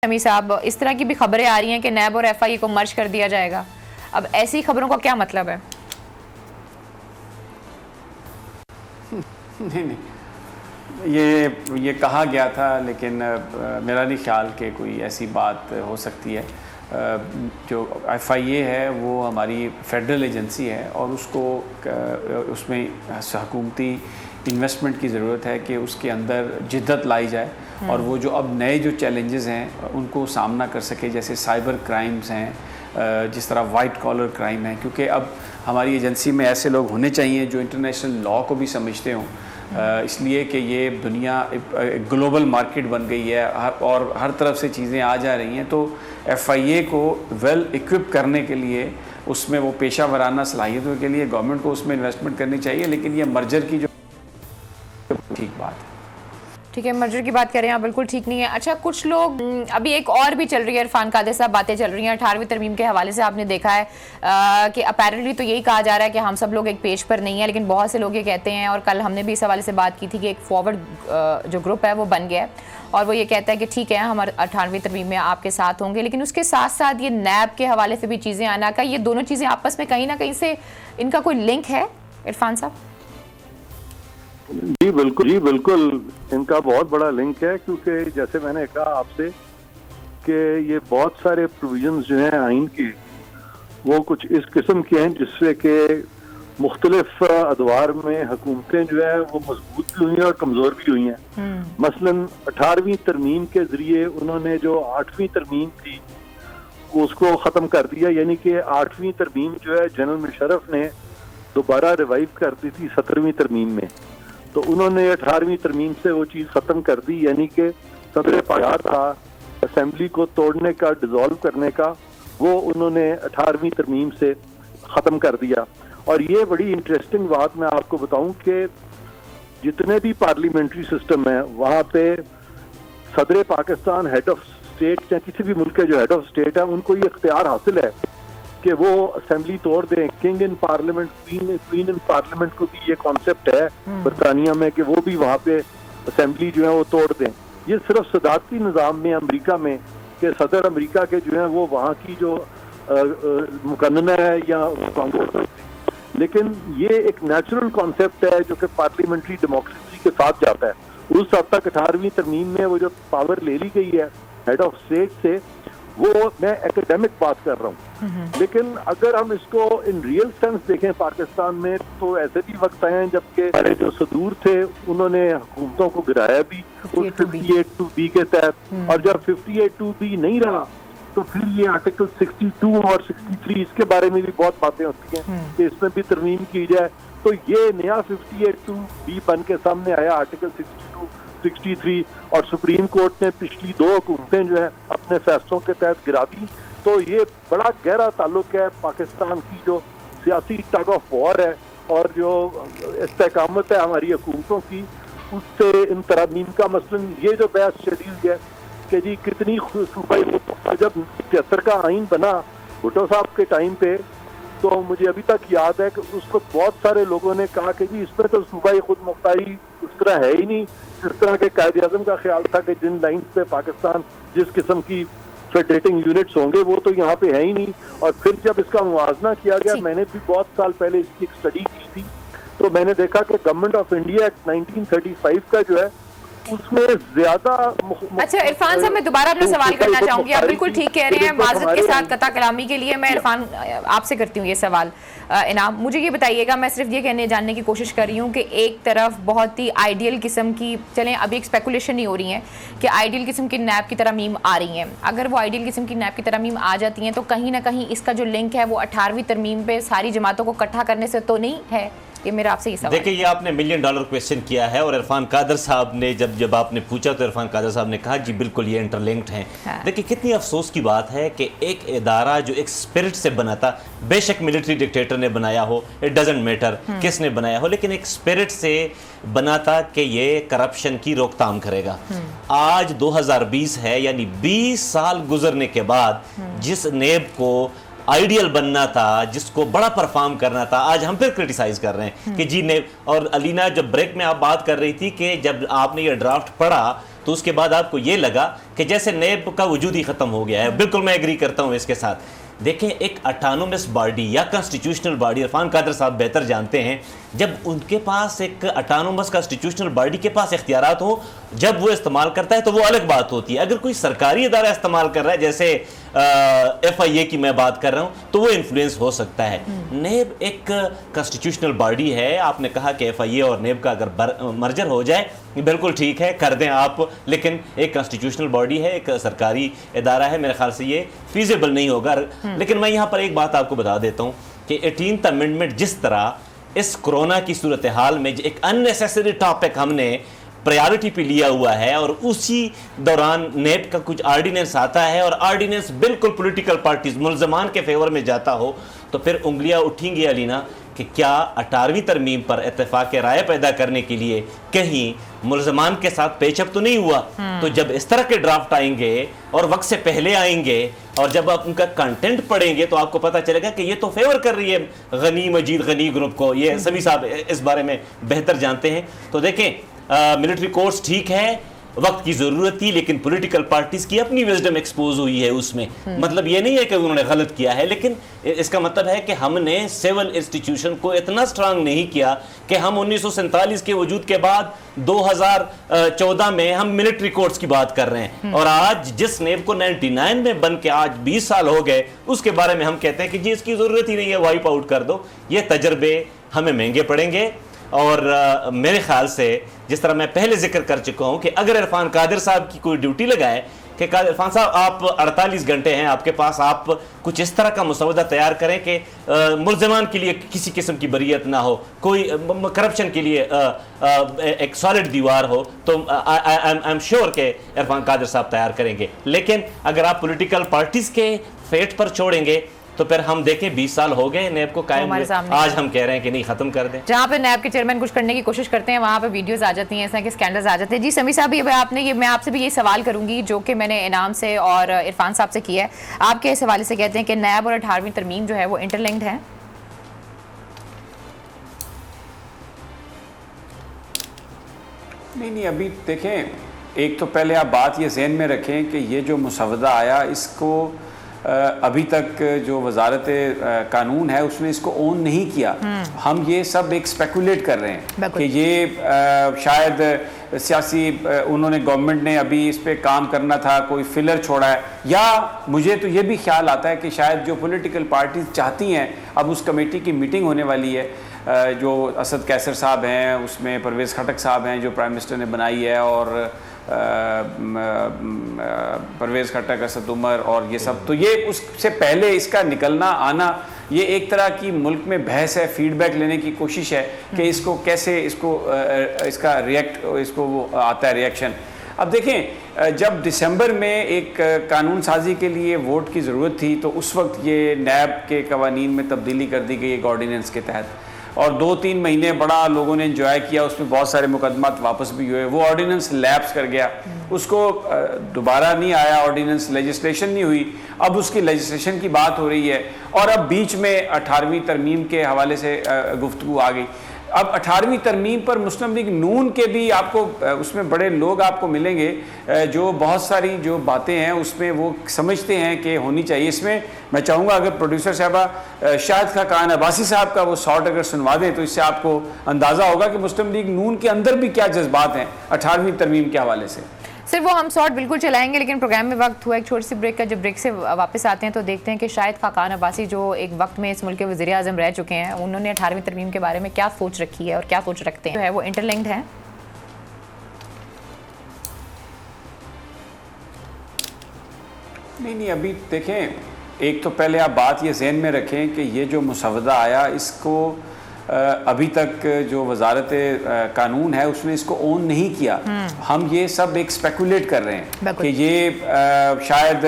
शमी साहब, इस तरह की भी खबरें आ रही हैं कि नैब और एफआईए को मर्ज कर दिया जाएगा। अब ऐसी खबरों का क्या मतलब है? नहीं, ये कहा गया था, लेकिन मेरा नहीं ख्याल कि कोई ऐसी बात हो सकती है। जो एफआईए है वो हमारी फेडरल एजेंसी है और उसमें हुकूमती इन्वेस्टमेंट की ज़रूरत है कि उसके अंदर जिद्दत लाई जाए और वो जो अब नए जो चैलेंजेस हैं उनको सामना कर सके, जैसे साइबर क्राइम्स हैं, जिस तरह वाइट कॉलर क्राइम है, क्योंकि अब हमारी एजेंसी में ऐसे लोग होने चाहिए जो इंटरनेशनल लॉ को भी समझते हों, इसलिए कि ये दुनिया ग्लोबल मार्केट बन गई है और हर तरफ से चीज़ें आ जा रही हैं। तो एफआईए को वेल इक्विप करने के लिए, उसमें वो पेशा वराना सलाहियतों के लिए गवर्नमेंट को उसमें इन्वेस्टमेंट करनी चाहिए। लेकिन ये मर्जर की जो ठीक बात है, ठीक है, मर्जर की बात करें आप, बिल्कुल ठीक नहीं है। अच्छा, कुछ लोग अभी एक और भी चल रही है, इरफान कादिर साहब, बातें चल रही हैं 18वीं तरमीम के हवाले से। आपने देखा है कि अपेरेंटली तो यही कहा जा रहा है कि हम सब लोग एक पेज पर नहीं है, लेकिन बहुत से लोग ये कहते हैं, और कल हमने भी इस हवाले से बात की थी, कि एक फॉरवर्ड जो ग्रुप है वो बन गया है और वो ये कहता है कि ठीक है, हम 18वीं तरमीम में आपके साथ होंगे। लेकिन उसके साथ साथ ये नैब के हवाले से भी चीज़ें आना का, ये दोनों चीज़ें आपस में कहीं ना कहीं से इनका कोई लिंक है इरफान साहब? जी बिल्कुल, इनका बहुत बड़ा लिंक है, क्योंकि जैसे मैंने कहा आपसे कि ये बहुत सारे प्रोविजंस जो हैं आइन के, वो कुछ इस किस्म के हैं जिससे कि मुख्तलिफ अदवार में हुकूमतें जो है वो मजबूत भी हुई हैं और कमज़ोर भी हुई हैं। मसलन 18वीं तरमीम के ज़रिए उन्होंने जो 8वीं तरमीम थी उसको ख़त्म कर दिया, यानी कि 8वीं तरमीम जो है जनरल मुशर्रफ ने दोबारा रिवाइव कर दी थी 17वीं तरमीम में, तो उन्होंने 18वीं तरमीम से वो चीज़ ख़त्म कर दी, यानी कि सदर पायार था असेंबली को तोड़ने का, डिज़ोल्व करने का, वो उन्होंने 18वीं तरमीम से ख़त्म कर दिया। और ये बड़ी इंटरेस्टिंग बात मैं आपको बताऊं कि जितने भी पार्लियामेंट्री सिस्टम है वहाँ पे सदर पाकिस्तान, हेड ऑफ स्टेट या किसी भी मुल्क के जो हेड ऑफ स्टेट है, उनको ये इख्तियार हासिल है कि वो असेंबली तोड़ दें। King in parliament, queen in parliament को भी ये कॉन्सेप्ट है बरतानिया में कि वो भी वहाँ पे असेंबली जो है वो तोड़ दें। ये सिर्फ सदारती निज़ाम में अमेरिका में कि सदर अमेरिका के जो है वो वहाँ की जो मुकन्ना है या कांग्रेस, लेकिन ये एक नेचुरल कॉन्सेप्ट है जो कि पार्लियामेंट्री डेमोक्रेसी के साथ जाता है। उस हद तक 18वीं तरमीम में वो जो पावर ले ली गई है हेड ऑफ स्टेट से, वो मैं एकेडमिक बात कर रहा हूँ, लेकिन अगर हम इसको इन रियल सेंस देखें पाकिस्तान में, तो ऐसे भी वक्त आए हैं जबकि जो सदूर थे उन्होंने हुकूमतों को गिराया भी उस 58(2)B के तहत, और जब 58(2)B नहीं रहा तो फिर ये आर्टिकल 62 और 63 इसके बारे में भी बहुत बातें होती हैं कि इसमें भी तरमीम की जाए। तो ये नया 58(2)B बन के सामने आया, आर्टिकल 62, 63, और सुप्रीम कोर्ट ने पिछली 2 हुकूमतें जो है अपने फैसलों के तहत गिरा दी। तो ये बड़ा गहरा ताल्लुक है पाकिस्तान की जो सियासी टग ऑफ वॉर है और जो इस्तेकामत है हमारी हुकूमतों की, उससे इन तरमीम का। मसलन ये जो बहस चली हुई है कि जी कितनी सूबाई, जब 73 का आइन बना भुट्टो साहब के टाइम पे, तो मुझे अभी तक याद है कि उसको बहुत सारे लोगों ने कहा कि जी इसमें तो सूबाई खुद मुख्तारी उस तरह है ही नहीं, जिस तरह के कायदे आज़म का ख्याल था कि जिन लाइन पे पाकिस्तान जिस किस्म की फेडरेटिंग यूनिट्स होंगे वो तो यहाँ पे है ही नहीं। और फिर जब इसका मुवाजना किया गया, मैंने भी बहुत साल पहले इसकी एक स्टडी की थी, तो मैंने देखा कि गवर्नमेंट ऑफ इंडिया एक्ट 1935 का जो है उसमें ज्यादा। अच्छा इरफान साहब, मैं दोबारा अपना सवाल करना चाहूंगी, आप बिल्कुल ठीक कह रहे हैं, माजरत के साथ कता कलामी के लिए मैं इरफान आपसे करती हूँ ये सवाल। इनाम, मुझे ये बताइएगा, मैं सिर्फ ये जानने की कोशिश कर रही हूँ कि एक तरफ बहुत ही आइडियल किस्म की, चलें अभी एक स्पेकुलेशन नहीं हो रही है कि आइडियल किस्म की नैब की तरमीम आ रही हैं, अगर वो आइडियल किस्म की नैब की तरमीम आ जाती हैं तो कहीं ना कहीं इसका जो लिंक है वो 18वीं तरमीम पे सारी जमातों को इकट्ठा करने से तो नहीं है? ये मेरा आपसे ये सवाल। देखिए, ये आपने $1 मिलियन क्वेश्चन किया है, और इरफान कादर साहब ने जब आपने पूछा तो इरफान कादर साहब ने कहा जी बिल्कुल ये इंटरलिंक्ड हैं। हाँ। देखिए कितनी अफसोस की बात है कि एक इदारा जो एक स्पिरिट से बना था, बेशक मिलिट्री डिक्टेटर ने बनाया हो, इट डजंट मैटर किसने बनाया हो, लेकिन एक स्पिरिट से बना था कि ये करप्शन की रोकथाम करेगा। आज 2020 है, यानी 20 साल गुजरने के बाद जिस नेब को आइडियल बनना था, जिसको बड़ा परफॉर्म करना था, आज हम फिर क्रिटिसाइज कर रहे हैं कि जी ने। और अलीना, जब ब्रेक में आप बात कर रही थी कि जब आपने ये ड्राफ्ट पढ़ा तो उसके बाद आपको ये लगा कि जैसे नेब का वजूद ही ख़त्म हो गया है। बिल्कुल मैं एग्री करता हूँ इसके साथ। देखें, एक ऑटोनोमस बॉडी या कॉन्स्टिट्यूशनल बॉडी, इरफान कादर साहब बेहतर जानते हैं, जब उनके पास एक ऑटोनोमस कॉन्स्टिट्यूशनल बॉडी के पास इख्तियारात हो, जब वो इस्तेमाल करता है तो वो अलग बात होती है। अगर कोई सरकारी इदारा इस्तेमाल कर रहा है, जैसे FIA की मैं बात कर रहा हूँ, तो वो इन्फ्लुएंस हो सकता है। नेब एक कॉन्स्टिट्यूशनल बॉडी है। आपने कहा कि FIA और नेब का अगर मर्जर हो जाए, बिल्कुल ठीक है, कर दें आप, लेकिन एक कॉन्स्टिट्यूशनल बॉडी है, एक सरकारी इदारा है, मेरे ख्याल से ये फीजिबल नहीं होगा। लेकिन मैं यहाँ पर एक बात आपको बता देता हूँ कि 18th अमेंडमेंट जिस तरह इस कोरोना की सूरत हाल में एक अननेसेसरी टॉपिक हमने प्रायोरिटी पे लिया हुआ है, और उसी दौरान नेब का कुछ ऑर्डिनेंस आता है और ऑर्डिनेंस बिल्कुल पॉलिटिकल पार्टीज मुल्ज़मान के फेवर में जाता हो, तो फिर उंगलियां उठेंगी अलीना कि क्या 18वीं तरमीम पर इत्तेफाक राय पैदा करने के लिए कहीं मुल्ज़मान के साथ पेचअप तो नहीं हुआ। तो जब इस तरह के ड्राफ्ट आएंगे और वक्त से पहले आएंगे और जब आप उनका कंटेंट पढ़ेंगे तो आपको पता चलेगा कि ये तो फेवर कर रही है गनी मजीद गनी ग्रुप को। ये सभी साहब इस बारे में बेहतर जानते हैं। तो देखें, मिलिट्री कोर्स ठीक है, वक्त की जरूरत थी, लेकिन पॉलिटिकल पार्टीज की अपनी विजडम एक्सपोज हुई है उसमें। मतलब ये नहीं है कि उन्होंने गलत किया है, लेकिन इसका मतलब है कि हमने सिविल इंस्टीट्यूशन को इतना स्ट्रांग नहीं किया कि हम 1947 के वजूद के बाद 2014 में हम मिलिट्री कोर्ट्स की बात कर रहे हैं, और आज जिस नेब को 99 में बन के आज 20 साल हो गए, उसके बारे में हम कहते हैं कि जी इसकी जरूरत ही नहीं है, वाइप आउट कर दो। ये तजर्बे हमें महंगे पड़ेंगे। और मेरे ख्याल से जिस तरह मैं पहले जिक्र कर चुका हूं कि अगर इरफान कादिर साहब की कोई ड्यूटी लगाए कि इरफान साहब आप 48 घंटे हैं आपके पास, आप कुछ इस तरह का मसौदा तैयार करें कि मुल्ज़मान के लिए किसी किस्म की बरियत ना हो, कोई करप्शन के लिए एक सॉलिड दीवार हो, तो आई एम श्योर कि इरफान कादिर साहब तैयार करेंगे। लेकिन अगर आप पॉलिटिकल पार्टीज़ के फेट पर छोड़ेंगे तो फिर हम देखें 20 साल हो गए नैब को कायम हुए, आज हम कह रहे हैं कि नहीं खत्म कर दें। जहाँ पे नैब के चेयरमैन कुछ करने की कोशिश करते हैं वहाँ पे वीडियोस आ जाती हैं, ऐसा कि स्कैंडल्स आ जाते हैं। जी समी साहब, ये मैं आपसे भी ये सवाल करूंगी जो कि मैंने इनाम से और इरफान साहब से किया है। आपके इस हवाले से कहते हैं कि नैब और 18वीं तरमीम जो है वो इंटरलिंक्ड है। नहीं, अभी देखें, एक तो पहले आप बात ये ज़हन में रखें कि ये जो मुसवदा आया, इसको अभी तक जो वजारत कानून है उसने इसको ओन नहीं किया। हम ये सब एक स्पेकुलेट कर रहे हैं कि ये शायद सियासी उन्होंने गवर्नमेंट ने अभी इस पे काम करना था, कोई फिलर छोड़ा है, या मुझे तो ये भी ख्याल आता है कि शायद जो पॉलिटिकल पार्टीज चाहती हैं, अब उस कमेटी की मीटिंग होने वाली है, जो असद कैसर साहब हैं, उसमें परवेज़ खटक साहब हैं जो प्राइम मिनिस्टर ने बनाई है, और परवेज़ खटक, असद उमर और ये सब, तो ये उससे पहले इसका निकलना आना, ये एक तरह की मुल्क में बहस है, फीडबैक लेने की कोशिश है कि इसको कैसे इसका इसको वो आता है रिएक्शन। अब देखें, जब दिसंबर में एक कानून साजी के लिए वोट की ज़रूरत थी तो उस वक्त ये नैब के कवानीन में तब्दीली कर दी गई एक ऑर्डिनेंस के तहत, और 2-3 महीने बड़ा लोगों ने एंजॉय किया, उसमें बहुत सारे मुकदमात वापस भी हुए, वो ऑर्डिनेंस लैप्स कर गया, उसको दोबारा नहीं आया, ऑर्डिनेंस लेजिस्लेशन नहीं हुई, अब उसकी लेजिस्लेशन की बात हो रही है, और अब बीच में 18वीं तरमीम के हवाले से गुफ्तगू आ गई। अब 18वीं तरमीम पर मुस्लिम लीग नून के भी आपको उसमें बड़े लोग आपको मिलेंगे जो बहुत सारी जो बातें हैं उसमें वो समझते हैं कि होनी चाहिए। इसमें मैं चाहूँगा अगर प्रोड्यूसर साहबा शाहिद खान अब्बासी साहब का वो शॉट अगर सुनवा दें तो इससे आपको अंदाज़ा होगा कि मुस्लिम लीग नून के अंदर भी क्या जज्बात हैं 18वीं तरमीम के हवाले से। सिर्फ वो हम शॉर्ट बिल्कुल चलाएंगे, लेकिन प्रोग्राम में वक्त हुआ एक छोटी सी ब्रेक का। जब ब्रेक से वापस आते हैं तो देखते हैं कि शाहिद खान अब्बासी जो एक वक्त में इस मुल्क के वज़ीर आज़म रह चुके हैं, उन्होंने 18वीं तरमीम के बारे में क्या सोच रखी है और क्या सोच रखते हैं, जो है वो इंटरलिंक्ड है। नहीं, अभी देखें, एक तो पहले आप बात ये ज़हन में रखें कि ये जो मुसवदा आया, इसको अभी तक जो वजारत कानून है उसने इसको ओन नहीं किया। हम ये सब एक स्पेकुलेट कर रहे हैं कि ये शायद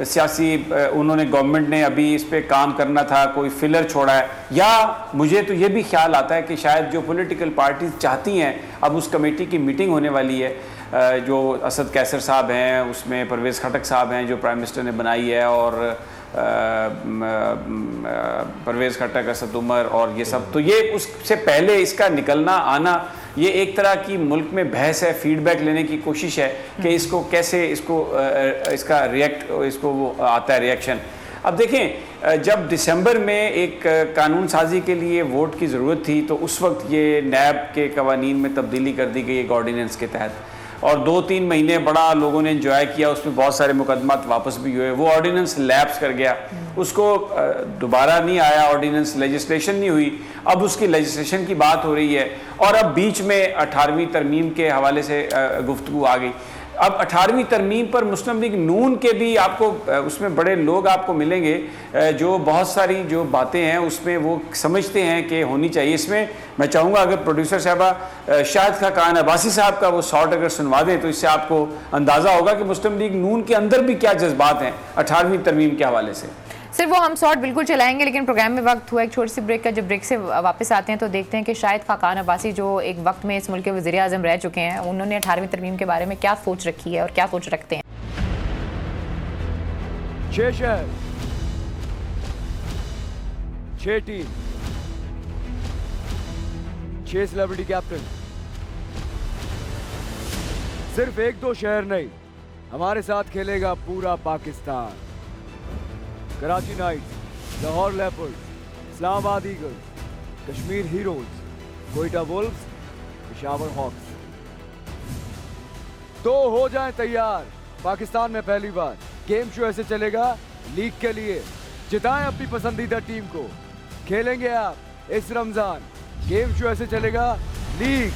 सियासी उन्होंने गवर्नमेंट ने अभी इस पे काम करना था, कोई फिलर छोड़ा है, या मुझे तो ये भी ख्याल आता है कि शायद जो पॉलिटिकल पार्टीज चाहती हैं, अब उस कमेटी की मीटिंग होने वाली है, जो असद कैसर साहब हैं, उसमें परवेज़ खटक साहब हैं जो प्राइम मिनिस्टर ने बनाई है, और परवेज़ खटक, असद उमर और ये सब, तो ये उससे पहले इसका निकलना आना, ये एक तरह की मुल्क में बहस है, फीडबैक लेने की कोशिश है कि इसको कैसे इसका इसको वो आता है रिएक्शन। अब देखें, जब दिसंबर में एक कानून साजी के लिए वोट की ज़रूरत थी तो उस वक्त ये नैब के कवानीन में तब्दीली कर दी गई एक ऑर्डिनेंस के तहत, और 2-3 महीने बड़ा लोगों ने एंजॉय किया, उसमें बहुत सारे मुकदमात वापस भी हुए। वो ऑर्डिनेंस लैप्स कर गया, उसको दोबारा नहीं आया, ऑर्डिनेंस लेजिस्लेशन नहीं हुई। अब उसकी लेजिस्लेशन की बात हो रही है और अब बीच में 18वीं तरमीम के हवाले से गुफ्तगू आ गई। अब 18वीं तरमीम पर मुस्लिम लीग नून के भी आपको उसमें बड़े लोग आपको मिलेंगे जो बहुत सारी जो बातें हैं उसमें वो समझते हैं कि होनी चाहिए। इसमें मैं चाहूँगा अगर प्रोड्यूसर साहबा शाहिद खान अब्बासी साहब का वो शॉट अगर सुनवा दें तो इससे आपको अंदाज़ा होगा कि मुस्लिम लीग नून के अंदर भी क्या जज्बात हैं 18वीं तरमीम के हवाले से। सिर्फ वो हम शॉट बिल्कुल चलाएंगे, लेकिन प्रोग्राम में वक्त हुआ एक छोटी सी ब्रेक का। जब ब्रेक से वापस आते हैं तो देखते हैं कि शाहिद खान अब्बासी जो एक वक्त में इस मुल्क के वज़ीर आज़म रह चुके हैं, उन्होंने 18वीं तरमीम के बारे में क्या सोच रखी है और क्या सोच रखते हैं। 6 शहर, 6 टीम, 6 सेलिब्रिटी कैप्टन। सिर्फ 1-2 शहर नहीं, हमारे साथ खेलेगा पूरा Pakistan. Karachi Knights, Lahore Leopards, Islamabad Eagles, Kashmir Heroes, Quetta Wolves, Peshawar Hawks. तो हो जाएं तैयार, पाकिस्तान में पहली बार गेम शो ऐसे चलेगा लीग के लिए। जिताएं अपनी पसंदीदा टीम को, खेलेंगे आप इस रमजान। गेम शो ऐसे चलेगा लीग।